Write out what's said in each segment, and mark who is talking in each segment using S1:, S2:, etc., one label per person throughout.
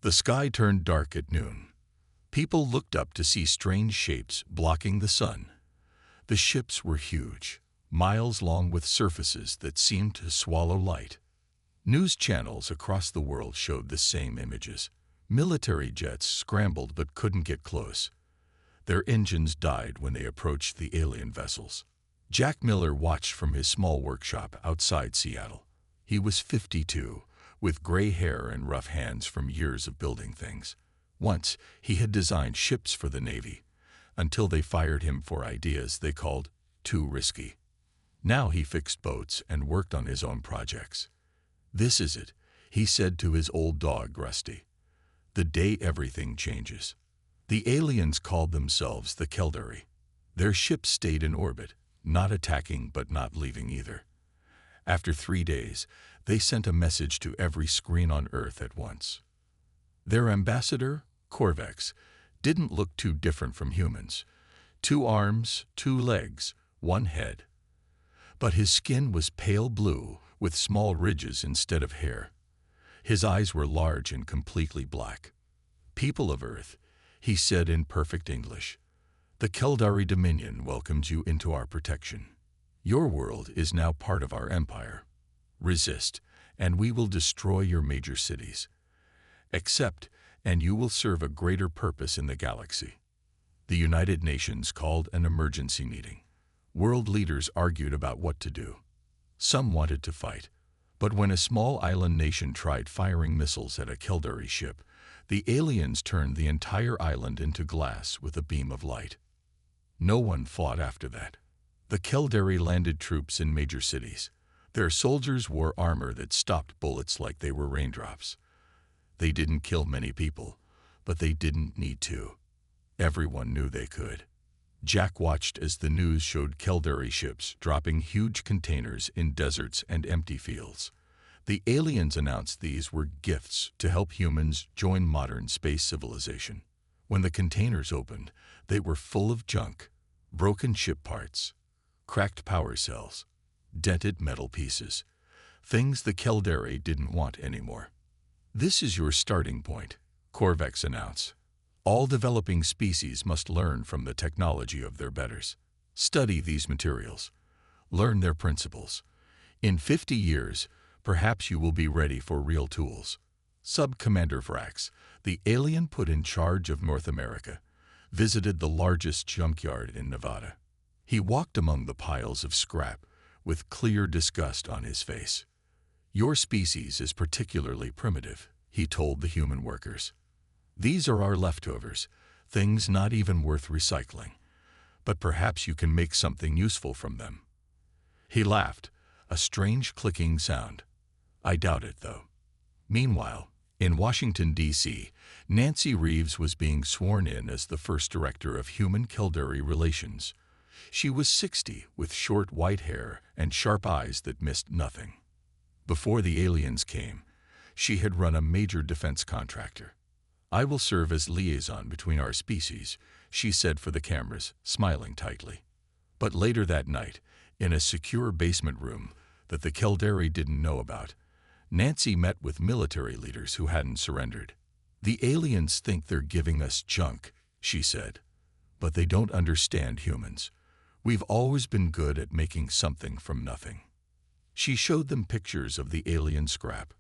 S1: The sky turned dark at noon. People looked up to see strange shapes blocking the sun. The ships were huge, miles long with surfaces that seemed to swallow light. News channels across the world showed the same images. Military jets scrambled but couldn't get close. Their engines died when they approached the alien vessels. Jack Miller watched from his small workshop outside Seattle. He was 52, with gray hair and rough hands from years of building things. Once, he had designed ships for the Navy, until they fired him for ideas they called too risky. Now he fixed boats and worked on his own projects. "This is it," he said to his old dog, Rusty. "The day everything changes." The aliens called themselves the Caldari. Their ships stayed in orbit, not attacking but not leaving either. After 3 days, they sent a message to every screen on Earth at once. Their ambassador, Corvex, didn't look too different from humans. 2 arms, 2 legs, 1 head. But his skin was pale blue with small ridges instead of hair. His eyes were large and completely black. "People of Earth," he said in perfect English, "the Caldari Dominion welcomes you into our protection. Your world is now part of our empire. Resist, and we will destroy your major cities. Accept, and you will serve a greater purpose in the galaxy." The United Nations called an emergency meeting. World leaders argued about what to do. Some wanted to fight, but when a small island nation tried firing missiles at a Caldari ship, the aliens turned the entire island into glass with a beam of light. No one fought after that. The Caldari landed troops in major cities. Their soldiers wore armor that stopped bullets like they were raindrops. They didn't kill many people, but they didn't need to. Everyone knew they could. Jack watched as the news showed Caldari ships dropping huge containers in deserts and empty fields. The aliens announced these were gifts to help humans join modern space civilization. When the containers opened, they were full of junk, broken ship parts, cracked power cells, dented metal pieces, things the Caldari didn't want anymore. "This is your starting point," Corvex announced. "All developing species must learn from the technology of their betters. Study these materials. Learn their principles. In 50 years, perhaps you will be ready for real tools." Sub-Commander Vrax, the alien put in charge of North America, visited the largest junkyard in Nevada. He walked among the piles of scrap with clear disgust on his face. "Your species is particularly primitive," he told the human workers. "These are our leftovers, things not even worth recycling. But perhaps you can make something useful from them." He laughed, a strange clicking sound. "I doubt it, though." Meanwhile, in Washington, D.C., Nancy Reeves was being sworn in as the first director of Human Caldari Relations. She was 60, with short white hair and sharp eyes that missed nothing. Before the aliens came, she had run a major defense contractor. "I will serve as liaison between our species," she said for the cameras, smiling tightly. But later that night, in a secure basement room that the Caldari didn't know about, Nancy met with military leaders who hadn't surrendered. "The aliens think they're giving us junk," she said, "but they don't understand humans. We've always been good at making something from nothing." She showed them pictures of the alien scrap.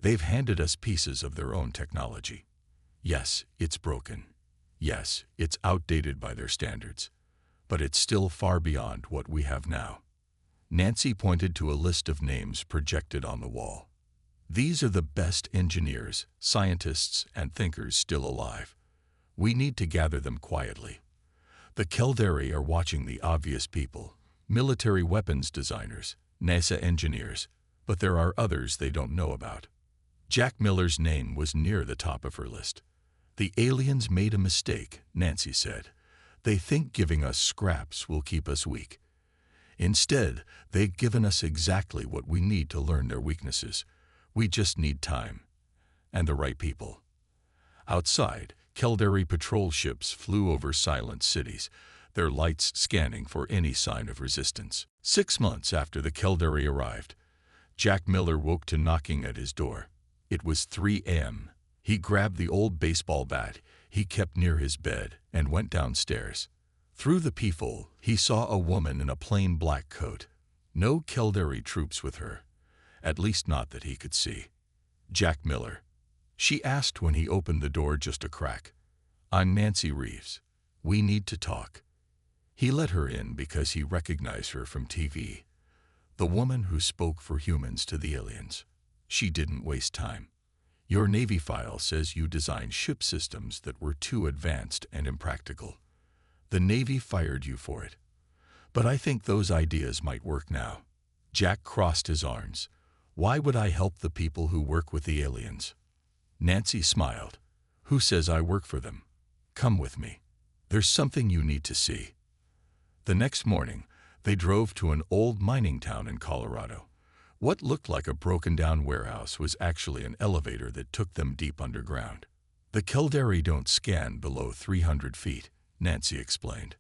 S1: "They've handed us pieces of their own technology. Yes, it's broken. Yes, it's outdated by their standards. But it's still far beyond what we have now." Nancy pointed to a list of names projected on the wall. "These are the best engineers, scientists, and thinkers still alive. We need to gather them quietly. The Caldari are watching the obvious people, military weapons designers, NASA engineers, but there are others they don't know about." Jack Miller's name was near the top of her list. "The aliens made a mistake," Nancy said. "They think giving us scraps will keep us weak. Instead, they've given us exactly what we need to learn their weaknesses. We just need time. And the right people." Outside, Caldari patrol ships flew over silent cities, their lights scanning for any sign of resistance. 6 months after the Caldari arrived, Jack Miller woke to knocking at his door. It was 3 a.m. He grabbed the old baseball bat he kept near his bed and went downstairs. Through the peephole, he saw a woman in a plain black coat. No Caldari troops with her, at least not that he could see. Jack Miller, she asked when he opened the door just a crack. I'm Nancy Reeves. We need to talk. He let her in because he recognized her from TV. The woman who spoke for humans to the aliens. She didn't waste time. Your Navy file says you designed ship systems that were too advanced and impractical. The Navy fired you for it. But I think those ideas might work now. Jack crossed his arms. Why would I help the people who work with the aliens? Nancy smiled. Who says I work for them? Come with me. There's something you need to see. The next morning, they drove to an old mining town in Colorado. What looked like a broken-down warehouse was actually an elevator that took them deep underground. The Caldari don't scan below 300 feet, Nancy explained.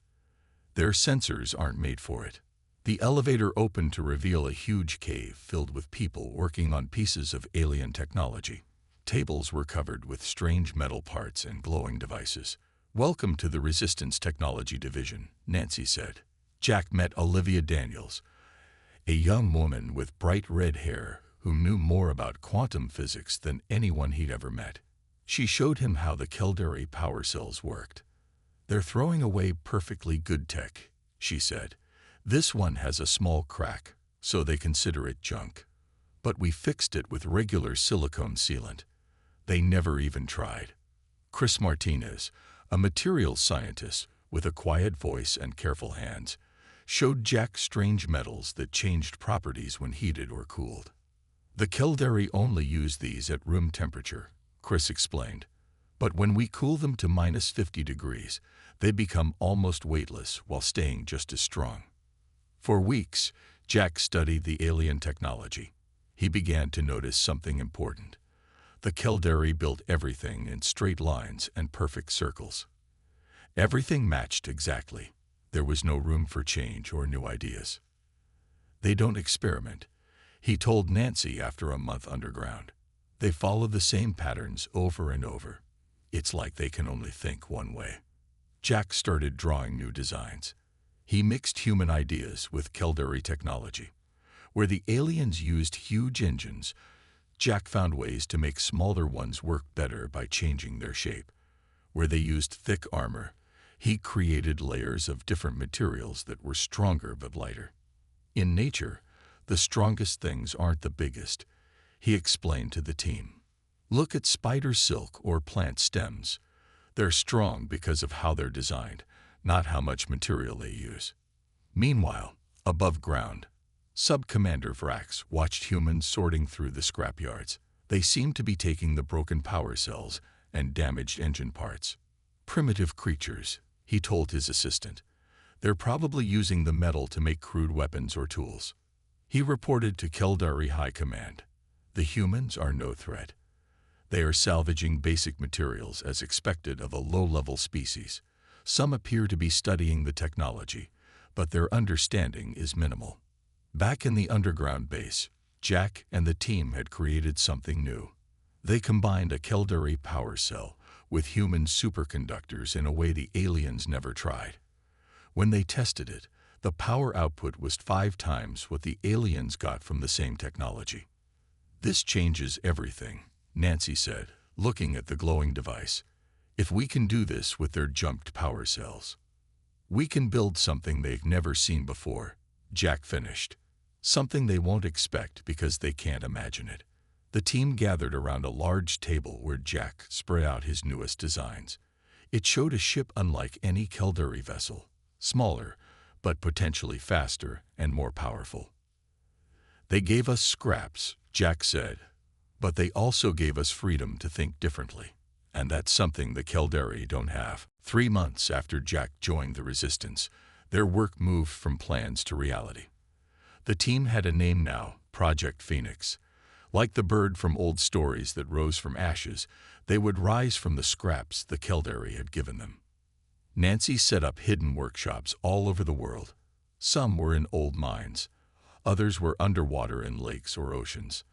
S1: Their sensors aren't made for it. The elevator opened to reveal a huge cave filled with people working on pieces of alien technology. Tables were covered with strange metal parts and glowing devices. Welcome to the Resistance Technology Division, Nancy said. Jack met Olivia Daniels, a young woman with bright red hair who knew more about quantum physics than anyone he'd ever met. She showed him how the Caldari power cells worked. They're throwing away perfectly good tech, she said. This one has a small crack, so they consider it junk. But we fixed it with regular silicone sealant. They never even tried. Chris Martinez, a materials scientist with a quiet voice and careful hands, showed Jack strange metals that changed properties when heated or cooled. The Caldari only use these at room temperature, Chris explained. But when we cool them to minus 50 degrees, they become almost weightless while staying just as strong. For weeks, Jack studied the alien technology. He began to notice something important. The Caldari built everything in straight lines and perfect circles. Everything matched exactly. There was no room for change or new ideas. They don't experiment, he told Nancy after a month underground. They follow the same patterns over and over. It's like they can only think one way. Jack started drawing new designs. He mixed human ideas with Caldari technology. Where the aliens used huge engines, Jack found ways to make smaller ones work better by changing their shape. Where they used thick armor, he created layers of different materials that were stronger but lighter. In nature, the strongest things aren't the biggest, he explained to the team. Look at spider silk or plant stems. They're strong because of how they're designed, not how much material they use. Meanwhile, above ground, Sub-Commander Vrax watched humans sorting through the scrapyards. They seemed to be taking the broken power cells and damaged engine parts. Primitive creatures, he told his assistant. They're probably using the metal to make crude weapons or tools. He reported to Caldari High Command. The humans are no threat. They are salvaging basic materials as expected of a low-level species. Some appear to be studying the technology, but their understanding is minimal. Back in the underground base, Jack and the team had created something new. They combined a Caldari power cell with human superconductors in a way the aliens never tried. When they tested it, the power output was 5 times what the aliens got from the same technology. This changes everything, Nancy said, looking at the glowing device. If we can do this with their junked power cells, we can build something they've never seen before, Jack finished. Something they won't expect because they can't imagine it. The team gathered around a large table where Jack spread out his newest designs. It showed a ship unlike any Caldari vessel, smaller, but potentially faster and more powerful. They gave us scraps, Jack said, but they also gave us freedom to think differently. And that's something the Caldari don't have. 3 months after Jack joined the Resistance, their work moved from plans to reality. The team had a name now, Project Phoenix. Like the bird from old stories that rose from ashes, they would rise from the scraps the Caldari had given them. Nancy set up hidden workshops all over the world. Some were in old mines. Others were underwater in lakes or oceans.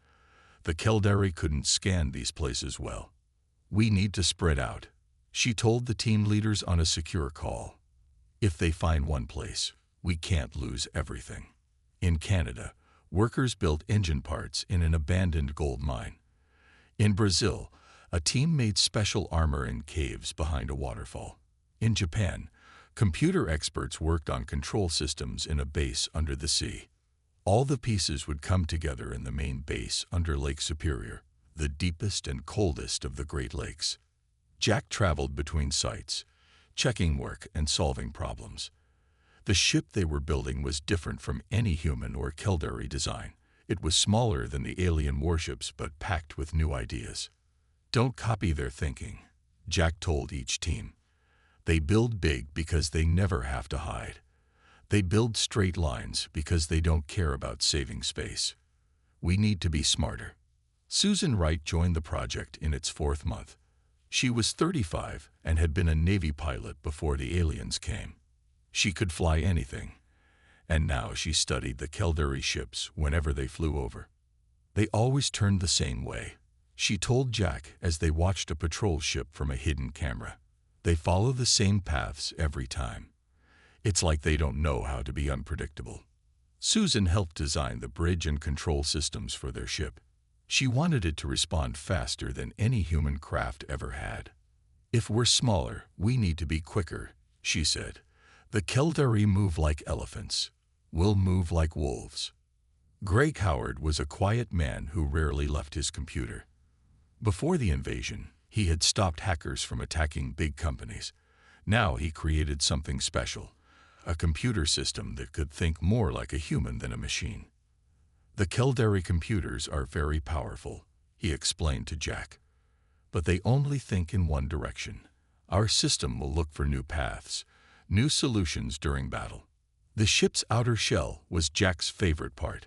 S1: The Caldari couldn't scan these places well. We need to spread out, she told the team leaders on a secure call. If they find one place, we can't lose everything. In Canada, workers built engine parts in an abandoned gold mine. In Brazil, a team made special armor in caves behind a waterfall. In Japan, computer experts worked on control systems in a base under the sea. All the pieces would come together in the main base under Lake Superior, the deepest and coldest of the Great Lakes. Jack traveled between sites, checking work and solving problems. The ship they were building was different from any human or Caldari design. It was smaller than the alien warships but packed with new ideas. Don't copy their thinking, Jack told each team. They build big because they never have to hide. They build straight lines because they don't care about saving space. We need to be smarter. Susan Wright joined the project in its 4th month. She was 35 and had been a Navy pilot before the aliens came. She could fly anything, and now she studied the Caldari ships whenever they flew over. They always turned the same way, she told Jack as they watched a patrol ship from a hidden camera. They follow the same paths every time. It's like they don't know how to be unpredictable. Susan helped design the bridge and control systems for their ship. She wanted it to respond faster than any human craft ever had. If we're smaller, we need to be quicker, she said. The Caldari move like elephants. We'll move like wolves. Greg Howard was a quiet man who rarely left his computer. Before the invasion, he had stopped hackers from attacking big companies. Now he created something special. A computer system that could think more like a human than a machine. The Caldari computers are very powerful, he explained to Jack. But they only think in one direction. Our system will look for new paths, new solutions during battle. The ship's outer shell was Jack's favorite part.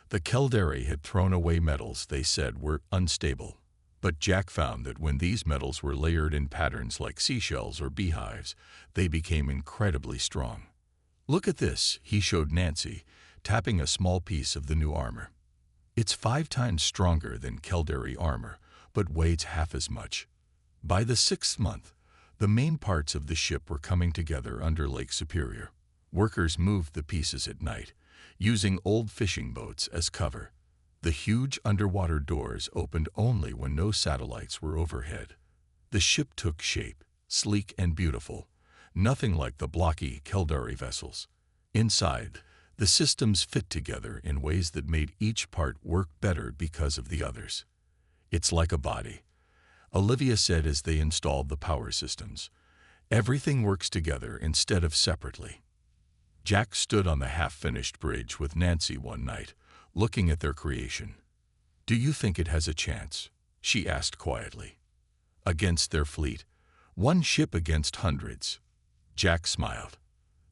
S1: The Caldari had thrown away metals they said were unstable. But Jack found that when these metals were layered in patterns like seashells or beehives, they became incredibly strong. Look at this, he showed Nancy, tapping a small piece of the new armor. It's 5 times stronger than Caldari armor, but weighs half as much. By the 6th month, the main parts of the ship were coming together under Lake Superior. Workers moved the pieces at night, using old fishing boats as cover. The huge underwater doors opened only when no satellites were overhead. The ship took shape, sleek and beautiful, nothing like the blocky Caldari vessels. Inside, the systems fit together in ways that made each part work better because of the others. It's like a body, Olivia said as they installed the power systems. Everything works together instead of separately. Jack stood on the half-finished bridge with Nancy one night, looking at their creation. Do you think it has a chance? She asked quietly. Against their fleet, one ship against hundreds. Jack smiled.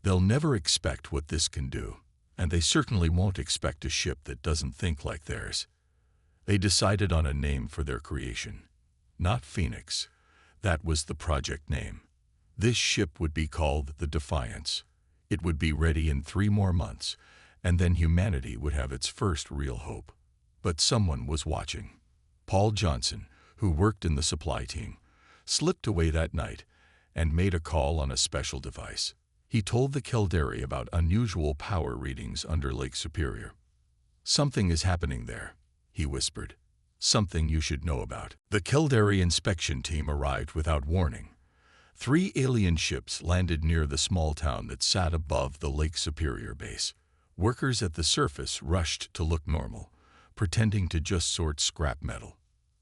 S1: They'll never expect what this can do, and they certainly won't expect a ship that doesn't think like theirs. They decided on a name for their creation. Not Phoenix. That was the project name. This ship would be called the Defiance. It would be ready in 3 more months, and then humanity would have its first real hope. But someone was watching. Paul Johnson, who worked in the supply team, slipped away that night and made a call on a special device. He told the Caldari about unusual power readings under Lake Superior. Something is happening there, he whispered. Something you should know about. The Caldari inspection team arrived without warning. 3 alien ships landed near the small town that sat above the Lake Superior base. Workers at the surface rushed to look normal, pretending to just sort scrap metal.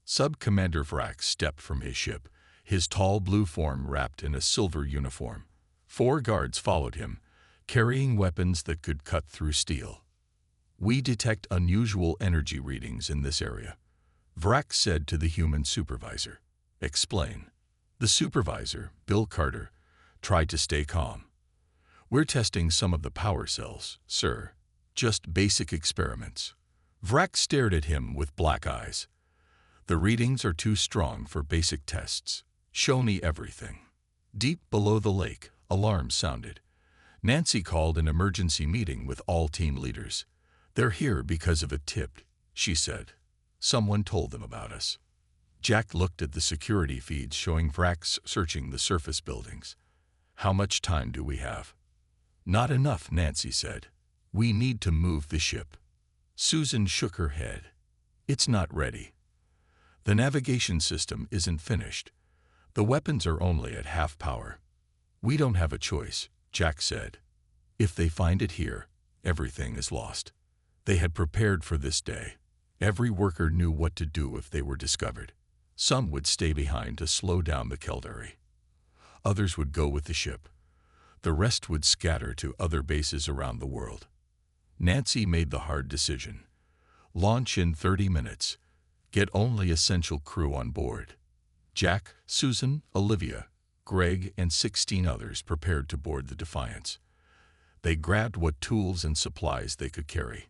S1: Sub-Commander Vrack stepped from his ship, his tall blue form wrapped in a silver uniform. 4 guards followed him, carrying weapons that could cut through steel. We detect unusual energy readings in this area, Vrack said to the human supervisor. Explain. The supervisor, Bill Carter, tried to stay calm. We're testing some of the power cells, sir. Just basic experiments. Vrack stared at him with black eyes. The readings are too strong for basic tests. Show me everything. Deep below the lake, alarms sounded. Nancy called an emergency meeting with all team leaders. They're here because of a tip, she said. Someone told them about us. Jack looked at the security feeds showing wracks searching the surface buildings. How much time do we have? Not enough, Nancy said. We need to move the ship. Susan shook her head. It's not ready. The navigation system isn't finished. The weapons are only at half power. We don't have a choice, Jack said. If they find it here, everything is lost. They had prepared for this day. Every worker knew what to do if they were discovered. Some would stay behind to slow down the Caldari. Others would go with the ship. The rest would scatter to other bases around the world. Nancy made the hard decision. Launch in 30 minutes. Get only essential crew on board. Jack, Susan, Olivia, Greg, and 16 others prepared to board the Defiance. They grabbed what tools and supplies they could carry.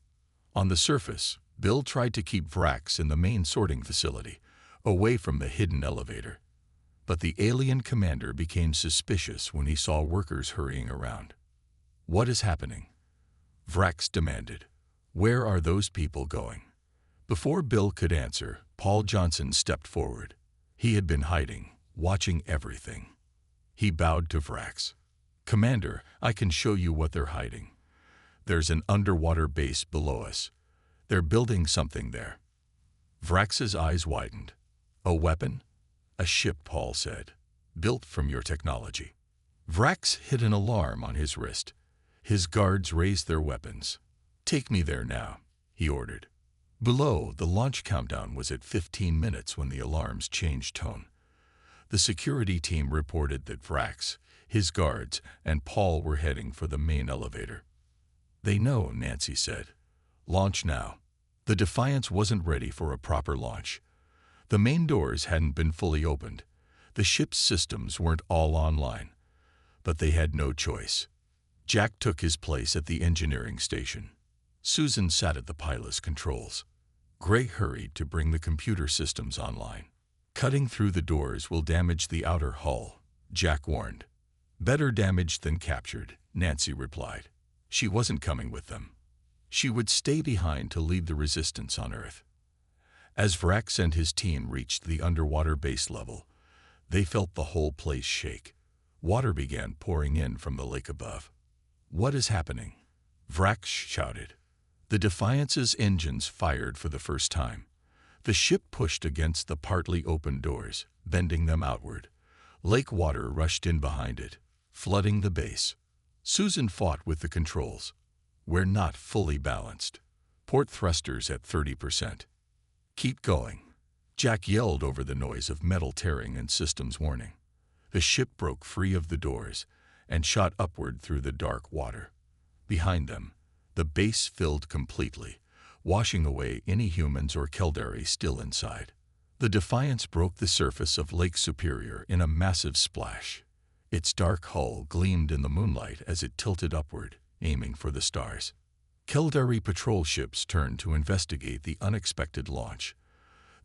S1: On the surface, Bill tried to keep wracks in the main sorting facility, away from the hidden elevator. But the alien commander became suspicious when he saw workers hurrying around. What is happening? Vrax demanded. Where are those people going? Before Bill could answer, Paul Johnson stepped forward. He had been hiding, watching everything. He bowed to Vrax. Commander, I can show you what they're hiding. There's an underwater base below us. They're building something there. Vrax's eyes widened. A weapon? A ship, Paul said. Built from your technology. Vrax hit an alarm on his wrist. His guards raised their weapons. Take me there now, he ordered. Below, the launch countdown was at 15 minutes when the alarms changed tone. The security team reported that Vrax, his guards, and Paul were heading for the main elevator. They know, Nancy said. Launch now. The Defiance wasn't ready for a proper launch. The main doors hadn't been fully opened. The ship's systems weren't all online. But they had no choice. Jack took his place at the engineering station. Susan sat at the pilot's controls. Gray hurried to bring the computer systems online. Cutting through the doors will damage the outer hull, Jack warned. Better damaged than captured, Nancy replied. She wasn't coming with them. She would stay behind to lead the resistance on Earth. As Vrax and his team reached the underwater base level, they felt the whole place shake. Water began pouring in from the lake above. What is happening? Vrax shouted. The Defiance's engines fired for the first time. The ship pushed against the partly open doors, bending them outward. Lake water rushed in behind it, flooding the base. Susan fought with the controls. We're not fully balanced. Port thrusters at 30%. Keep going. Jack yelled over the noise of metal tearing and systems warning. The ship broke free of the doors and shot upward through the dark water. Behind them, the base filled completely, washing away any humans or Caldari still inside. The Defiance broke the surface of Lake Superior in a massive splash. Its dark hull gleamed in the moonlight as it tilted upward, aiming for the stars. Caldari patrol ships turned to investigate the unexpected launch.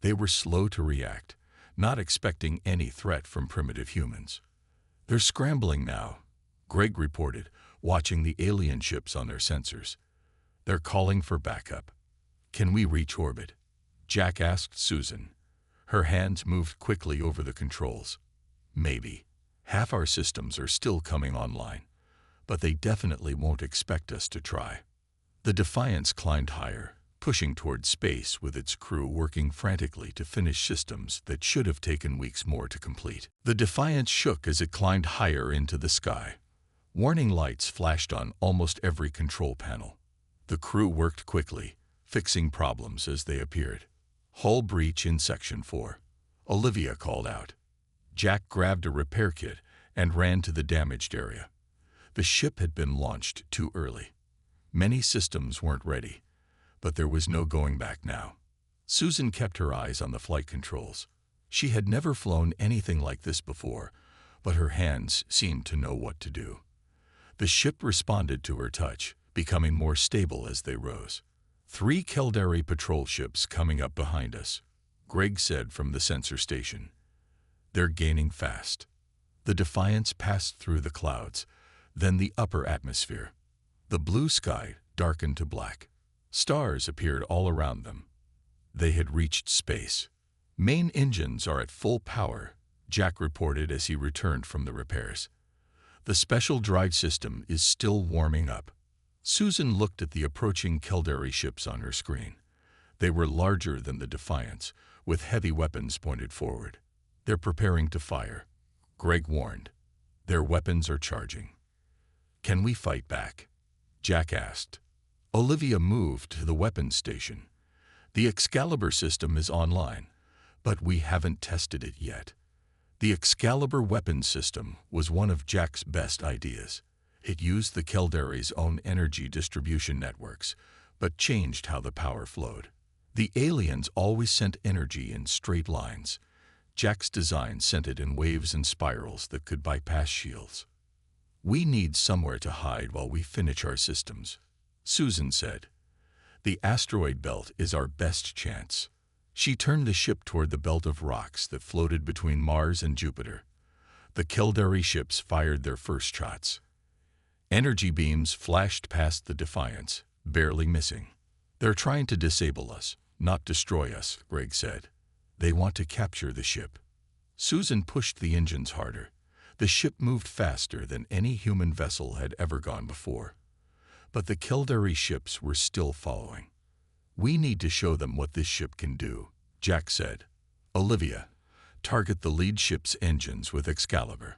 S1: They were slow to react, not expecting any threat from primitive humans. They're scrambling now, Greg reported, watching the alien ships on their sensors. They're calling for backup. Can we reach orbit? Jack asked Susan. Her hands moved quickly over the controls. Maybe. Half our systems are still coming online, but they definitely won't expect us to try. The Defiance climbed higher, pushing toward space with its crew working frantically to finish systems that should have taken weeks more to complete. The Defiance shook as it climbed higher into the sky. Warning lights flashed on almost every control panel. The crew worked quickly, fixing problems as they appeared. Hull breach in Section 4. Olivia called out. Jack grabbed a repair kit and ran to the damaged area. The ship had been launched too early. Many systems weren't ready, but there was no going back now. Susan kept her eyes on the flight controls. She had never flown anything like this before, but her hands seemed to know what to do. The ship responded to her touch, becoming more stable as they rose. 3 Caldari patrol ships coming up behind us, Greg said from the sensor station. They're gaining fast. The Defiance passed through the clouds, then the upper atmosphere. The blue sky darkened to black. Stars appeared all around them. They had reached space. Main engines are at full power, Jack reported as he returned from the repairs. The special drive system is still warming up. Susan looked at the approaching Caldari ships on her screen. They were larger than the Defiance, with heavy weapons pointed forward. They're preparing to fire, Greg warned. Their weapons are charging. Can we fight back? Jack asked. Olivia moved to the weapons station. The Excalibur system is online, but we haven't tested it yet. The Excalibur weapons system was one of Jack's best ideas. It used the Caldari's own energy distribution networks, but changed how the power flowed. The aliens always sent energy in straight lines. Jack's design sent it in waves and spirals that could bypass shields. We need somewhere to hide while we finish our systems, Susan said. The asteroid belt is our best chance. She turned the ship toward the belt of rocks that floated between Mars and Jupiter. The Caldari ships fired their first shots. Energy beams flashed past the Defiance, barely missing. They're trying to disable us, not destroy us, Greg said. They want to capture the ship. Susan pushed the engines harder. The ship moved faster than any human vessel had ever gone before. But the Caldari ships were still following. We need to show them what this ship can do, Jack said. Olivia, target the lead ship's engines with Excalibur.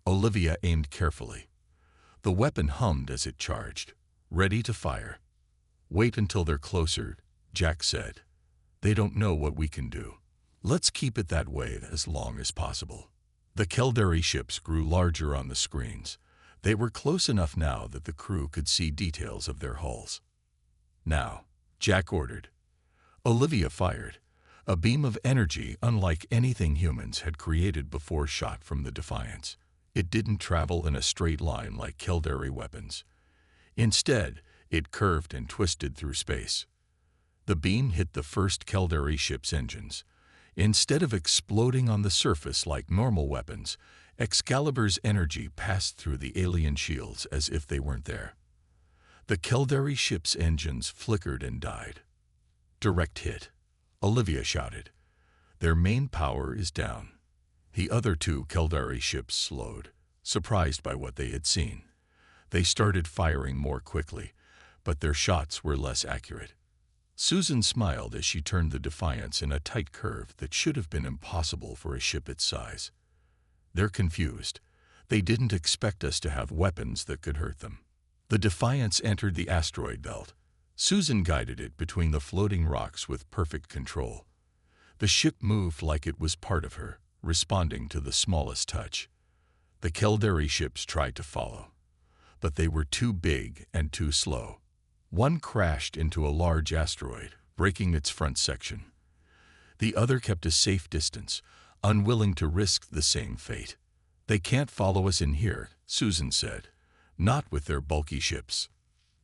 S1: Olivia aimed carefully. The weapon hummed as it charged, ready to fire. Wait until they're closer, Jack said. They don't know what we can do. Let's keep it that way as long as possible. The Caldari ships grew larger on the screens. They were close enough now that the crew could see details of their hulls. Now, Jack ordered. Olivia fired. A beam of energy unlike anything humans had created before shot from the Defiance. It didn't travel in a straight line like Caldari weapons. Instead, it curved and twisted through space. The beam hit the first Caldari ship's engines. Instead of exploding on the surface like normal weapons, Excalibur's energy passed through the alien shields as if they weren't there. The Caldari ship's engines flickered and died. Direct hit, Olivia shouted. Their main power is down. The other two Caldari ships slowed, surprised by what they had seen. They started firing more quickly, but their shots were less accurate. Susan smiled as she turned the Defiance in a tight curve that should have been impossible for a ship its size. They're confused. They didn't expect us to have weapons that could hurt them. The Defiance entered the asteroid belt. Susan guided it between the floating rocks with perfect control. The ship moved like it was part of her, responding to the smallest touch. The Caldari ships tried to follow, but they were too big and too slow. One crashed into a large asteroid, breaking its front section. The other kept a safe distance, unwilling to risk the same fate. They can't follow us in here, Susan said. Not with their bulky ships.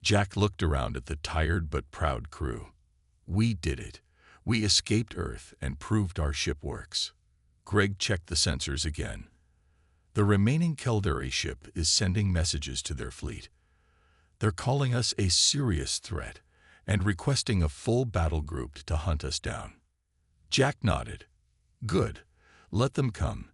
S1: Jack looked around at the tired but proud crew. We did it. We escaped Earth and proved our ship works. Greg checked the sensors again. The remaining Caldari ship is sending messages to their fleet. They're calling us a serious threat and requesting a full battle group to hunt us down. Jack nodded. Good. Let them come.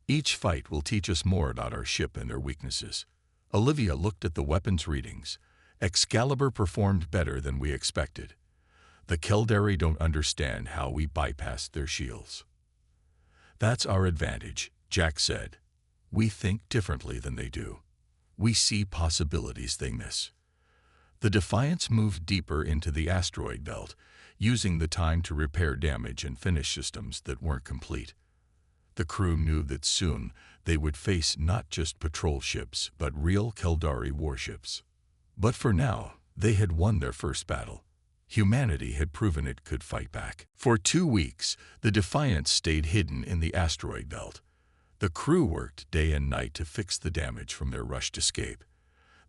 S1: Each fight will teach us more about our ship and their weaknesses. Olivia looked at the weapons readings. Excalibur performed better than we expected. The Caldari don't understand how we bypassed their shields. That's our advantage, Jack said. We think differently than they do. We see possibilities they miss. The Defiance moved deeper into the asteroid belt, using the time to repair damage and finish systems that weren't complete. The crew knew that soon they would face not just patrol ships, but real Caldari warships. But for now, they had won their first battle. Humanity had proven it could fight back. For 2 weeks, the Defiance stayed hidden in the asteroid belt. The crew worked day and night to fix the damage from their rushed escape.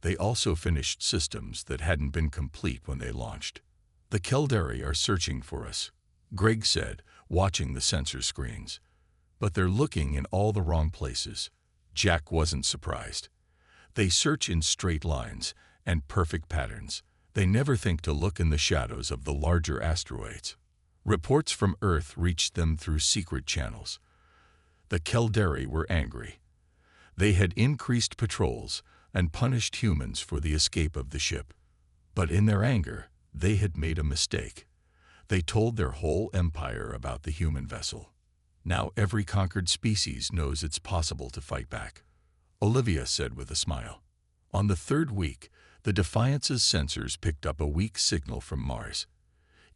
S1: They also finished systems that hadn't been complete when they launched. The Caldari are searching for us, Greg said, watching the sensor screens. But they're looking in all the wrong places. Jack wasn't surprised. They search in straight lines and perfect patterns. They never think to look in the shadows of the larger asteroids. Reports from Earth reached them through secret channels. The Caldari were angry. They had increased patrols and punished humans for the escape of the ship. But in their anger, they had made a mistake. They told their whole empire about the human vessel. Now every conquered species knows it's possible to fight back, Olivia said with a smile. On the third week, the Defiance's sensors picked up a weak signal from Mars.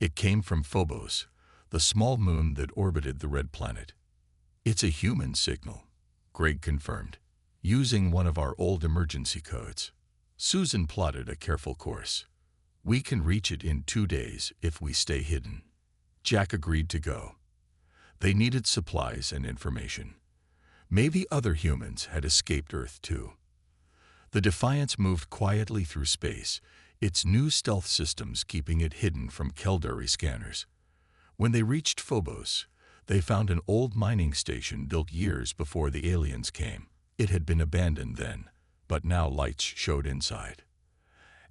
S1: It came from Phobos, the small moon that orbited the red planet. It's a human signal, Greg confirmed, using one of our old emergency codes. Susan plotted a careful course. We can reach it in 2 days if we stay hidden. Jack agreed to go. They needed supplies and information. Maybe other humans had escaped Earth too. The Defiance moved quietly through space, its new stealth systems keeping it hidden from Caldari scanners. When they reached Phobos, they found an old mining station built years before the aliens came. It had been abandoned then, but now lights showed inside.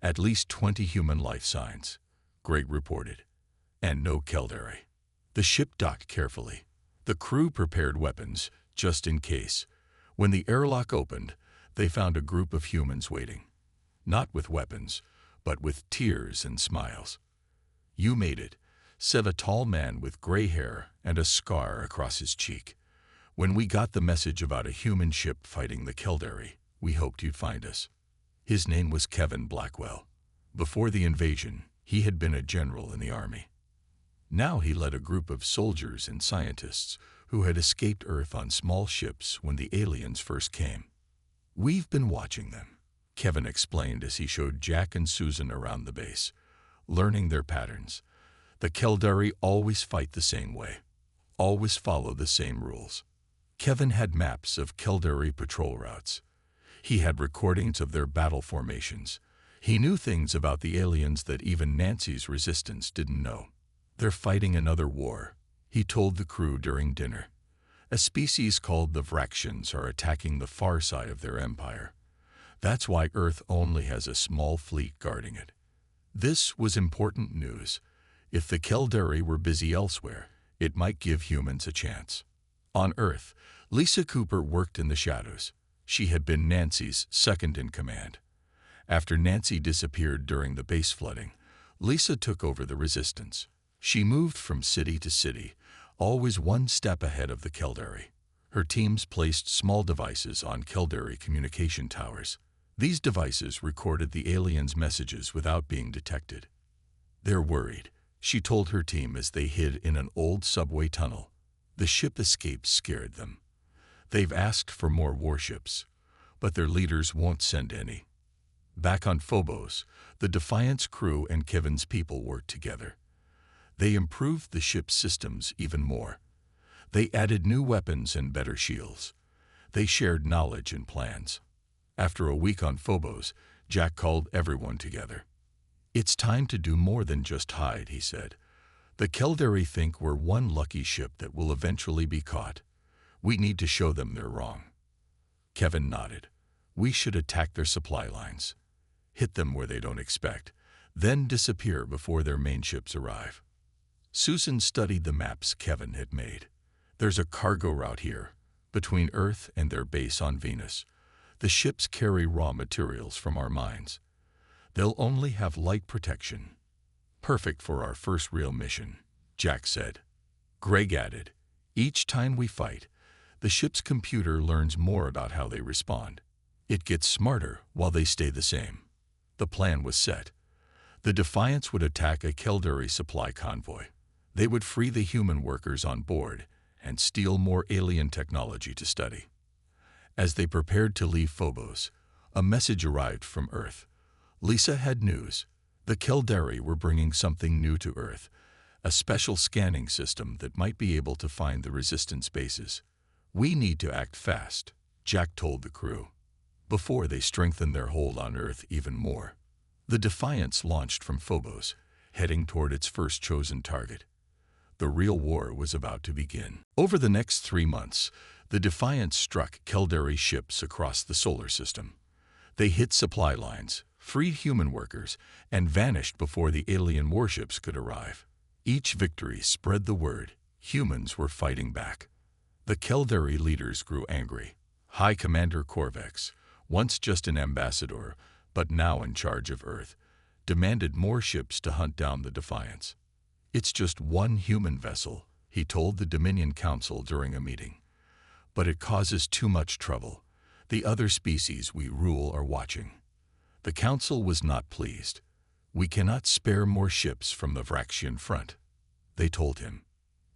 S1: At least 20 human life signs, Greg reported, and no Caldari. The ship docked carefully. The crew prepared weapons, just in case. When the airlock opened, they found a group of humans waiting. Not with weapons, but with tears and smiles. You made it, said a tall man with gray hair and a scar across his cheek. When we got the message about a human ship fighting the Caldari, we hoped you'd find us. His name was Kevin Blackwell. Before the invasion, he had been a general in the army. Now he led a group of soldiers and scientists who had escaped Earth on small ships when the aliens first came. We've been watching them, Kevin explained as he showed Jack and Susan around the base, learning their patterns. The Caldari always fight the same way, always follow the same rules. Kevin had maps of Caldari patrol routes. He had recordings of their battle formations. He knew things about the aliens that even Nancy's resistance didn't know. They're fighting another war, he told the crew during dinner. A species called the Vraxians are attacking the far side of their empire. That's why Earth only has a small fleet guarding it. This was important news. If the Caldari were busy elsewhere, it might give humans a chance. On Earth, Lisa Cooper worked in the shadows. She had been Nancy's second-in-command. After Nancy disappeared during the base flooding, Lisa took over the resistance. She moved from city to city, always one step ahead of the Caldari. Her teams placed small devices on Caldari communication towers. These devices recorded the aliens' messages without being detected. They're worried, she told her team as they hid in an old subway tunnel. The ship escape scared them. They've asked for more warships, but their leaders won't send any. Back on Phobos, the Defiance crew and Kevin's people worked together. They improved the ship's systems even more. They added new weapons and better shields. They shared knowledge and plans. After a week on Phobos, Jack called everyone together. It's time to do more than just hide, he said. The Caldari think we're one lucky ship that will eventually be caught. We need to show them they're wrong. Kevin nodded. We should attack their supply lines. Hit them where they don't expect, then disappear before their main ships arrive. Susan studied the maps Kevin had made. There's a cargo route here, between Earth and their base on Venus. The ships carry raw materials from our mines. They'll only have light protection. Perfect for our first real mission, Jack said. Greg added, each time we fight, the ship's computer learns more about how they respond. It gets smarter while they stay the same. The plan was set. The Defiance would attack a Caldari supply convoy. They would free the human workers on board and steal more alien technology to study. As they prepared to leave Phobos, a message arrived from Earth. Lisa had news. The Caldari were bringing something new to Earth, a special scanning system that might be able to find the resistance bases. We need to act fast, Jack told the crew, before they strengthen their hold on Earth even more. The Defiance launched from Phobos, heading toward its first chosen target. The real war was about to begin. Over the next 3 months, the Defiance struck Caldari ships across the solar system. They hit supply lines, freed human workers, and vanished before the alien warships could arrive. Each victory spread the word. Humans were fighting back. The Keldari leaders grew angry. High Commander Corvex, once just an ambassador, but now in charge of Earth, demanded more ships to hunt down the Defiance. "It's just one human vessel," he told the Dominion Council during a meeting. "But it causes too much trouble. The other species we rule are watching." The Council was not pleased. "We cannot spare more ships from the Vraxian front," they told him.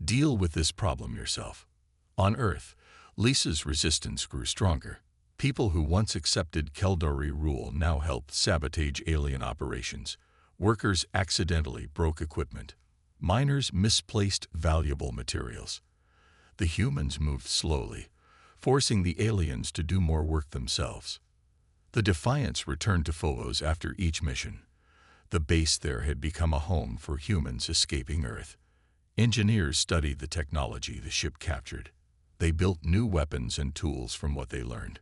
S1: "Deal with this problem yourself." On Earth, Lisa's resistance grew stronger. People who once accepted Keldari rule now helped sabotage alien operations. Workers accidentally broke equipment. Miners misplaced valuable materials. The humans moved slowly, forcing the aliens to do more work themselves. The Defiance returned to Phobos after each mission. The base there had become a home for humans escaping Earth. Engineers studied the technology the ship captured. They built new weapons and tools from what they learned.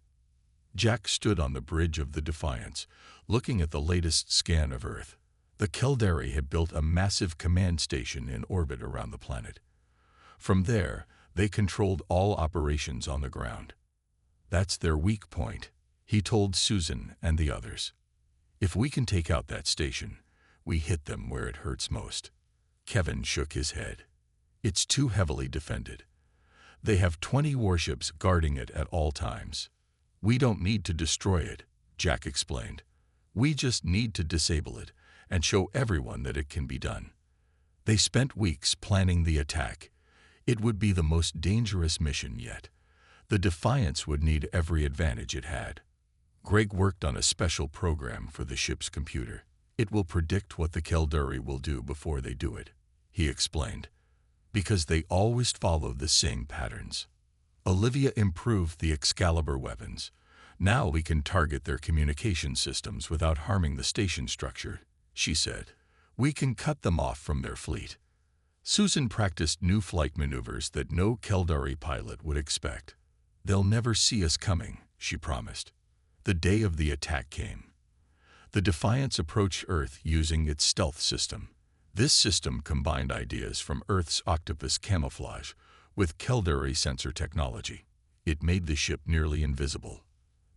S1: Jack stood on the bridge of the Defiance, looking at the latest scan of Earth. The Keldari had built a massive command station in orbit around the planet. From there, they controlled all operations on the ground. "That's their weak point," he told Susan and the others. "If we can take out that station, we hit them where it hurts most." Kevin shook his head. "It's too heavily defended. They have 20 warships guarding it at all times." "We don't need to destroy it," Jack explained. "We just need to disable it and show everyone that it can be done." They spent weeks planning the attack. It would be the most dangerous mission yet. The Defiance would need every advantage it had. Greg worked on a special program for the ship's computer. "It will predict what the Keldari will do before they do it," he explained, "because they always follow the same patterns." Olivia improved the Excalibur weapons. "Now we can target their communication systems without harming the station structure," she said. "We can cut them off from their fleet." Susan practiced new flight maneuvers that no Keldari pilot would expect. "They'll never see us coming," she promised. The day of the attack came. The Defiance approached Earth using its stealth system. This system combined ideas from Earth's octopus camouflage with Keldari sensor technology. It made the ship nearly invisible.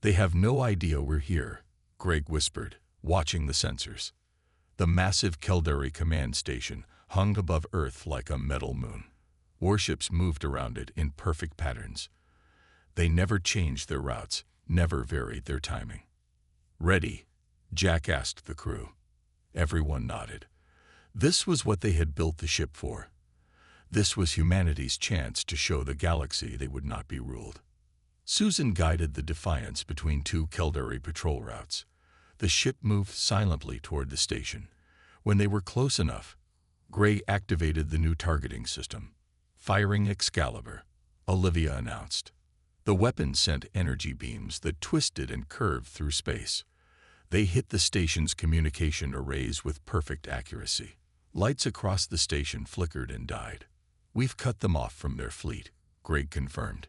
S1: "They have no idea we're here," Greg whispered, watching the sensors. The massive Keldari command station hung above Earth like a metal moon. Warships moved around it in perfect patterns. They never changed their routes, never varied their timing. "Ready?" Jack asked the crew. Everyone nodded. This was what they had built the ship for. This was humanity's chance to show the galaxy they would not be ruled. Susan guided the Defiance between two Keldari patrol routes. The ship moved silently toward the station. When they were close enough, Gray activated the new targeting system. "Firing Excalibur," Olivia announced. The weapon sent energy beams that twisted and curved through space. They hit the station's communication arrays with perfect accuracy. Lights across the station flickered and died. "We've cut them off from their fleet," Greg confirmed.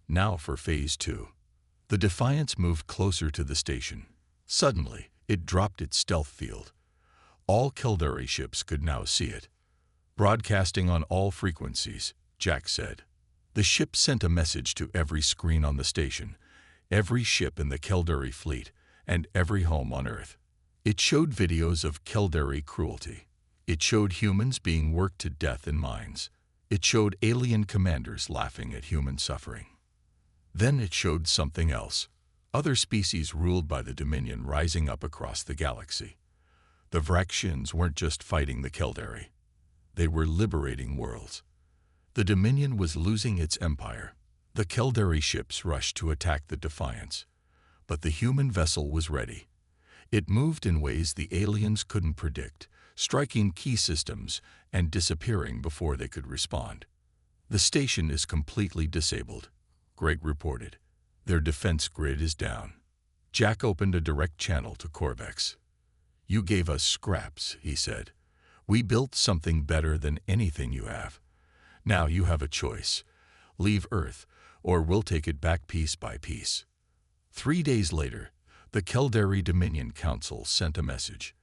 S1: "Now for Phase 2. The Defiance moved closer to the station. Suddenly, it dropped its stealth field. All Keldari ships could now see it. "Broadcasting on all frequencies," Jack said. The ship sent a message to every screen on the station, every ship in the Keldari fleet, and every home on Earth. It showed videos of Keldari cruelty. It showed humans being worked to death in mines. It showed alien commanders laughing at human suffering. Then it showed something else. Other species ruled by the Dominion rising up across the galaxy. The Vraxians weren't just fighting the Keldari. They were liberating worlds. The Dominion was losing its empire. The Keldari ships rushed to attack the Defiance. But the human vessel was ready. It moved in ways the aliens couldn't predict, striking key systems and disappearing before they could respond. "The station is completely disabled," Greg reported. "Their defense grid is down." Jack opened a direct channel to Corvex. "You gave us scraps," he said. "We built something better than anything you have. Now you have a choice. Leave Earth, or we'll take it back piece by piece." 3 days later, the Keldari Dominion Council sent a message.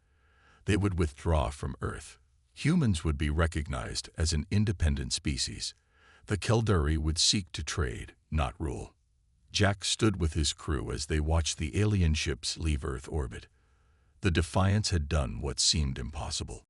S1: They would withdraw from Earth. Humans would be recognized as an independent species. The Keldari would seek to trade, not rule. Jack stood with his crew as they watched the alien ships leave Earth orbit. The Defiance had done what seemed impossible.